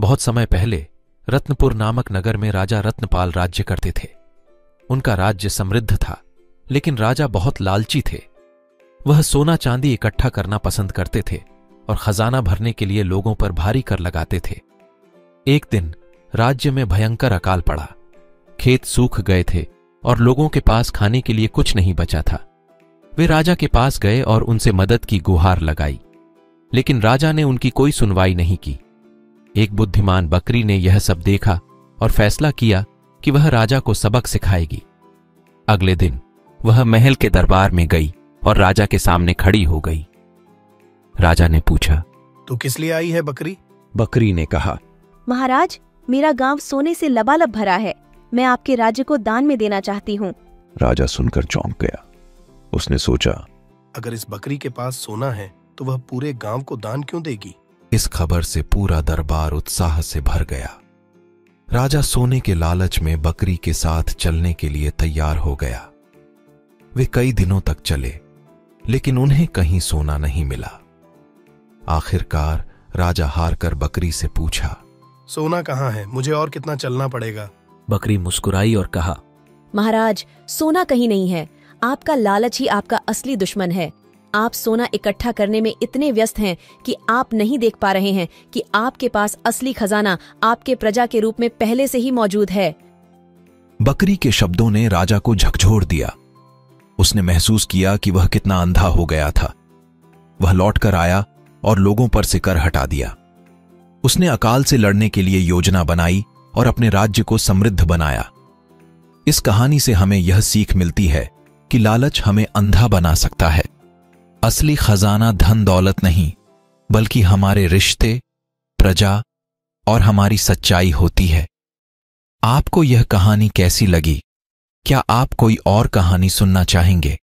बहुत समय पहले रत्नपुर नामक नगर में राजा रत्नपाल राज्य करते थे। उनका राज्य समृद्ध था, लेकिन राजा बहुत लालची थे। वह सोना चांदी इकट्ठा करना पसंद करते थे और खजाना भरने के लिए लोगों पर भारी कर लगाते थे। एक दिन राज्य में भयंकर अकाल पड़ा। खेत सूख गए थे और लोगों के पास खाने के लिए कुछ नहीं बचा था। वे राजा के पास गए और उनसे मदद की गुहार लगाई, लेकिन राजा ने उनकी कोई सुनवाई नहीं की। एक बुद्धिमान बकरी ने यह सब देखा और फैसला किया कि वह राजा को सबक सिखाएगी। अगले दिन वह महल के दरबार में गई और राजा के सामने खड़ी हो गई। राजा ने पूछा, तू किस लिए आई है बकरी? बकरी ने कहा, महाराज, मेरा गांव सोने से लबालब भरा है। मैं आपके राज्य को दान में देना चाहती हूँ। राजा सुनकर चौंक गया। उसने सोचा, अगर इस बकरी के पास सोना है तो वह पूरे गांव को दान क्यों देगी? इस खबर से पूरा दरबार उत्साह से भर गया। राजा सोने के लालच में बकरी के साथ चलने के लिए तैयार हो गया। वे कई दिनों तक चले, लेकिन उन्हें कहीं सोना नहीं मिला। आखिरकार राजा हार कर बकरी से पूछा, सोना कहाँ है? मुझे और कितना चलना पड़ेगा? बकरी मुस्कुराई और कहा, महाराज, सोना कहीं नहीं है। आपका लालच ही आपका असली दुश्मन है। आप सोना इकट्ठा करने में इतने व्यस्त हैं कि आप नहीं देख पा रहे हैं कि आपके पास असली खजाना आपके प्रजा के रूप में पहले से ही मौजूद है। बकरी के शब्दों ने राजा को झकझोर दिया। उसने महसूस किया कि वह कितना अंधा हो गया था। वह लौटकर आया और लोगों पर से कर हटा दिया। उसने अकाल से लड़ने के लिए योजना बनाई और अपने राज्य को समृद्ध बनाया। इस कहानी से हमें यह सीख मिलती है कि लालच हमें अंधा बना सकता है। असली खजाना धन दौलत नहीं, बल्कि हमारे रिश्ते, प्रजा और हमारी सच्चाई होती है। आपको यह कहानी कैसी लगी? क्या आप कोई और कहानी सुनना चाहेंगे?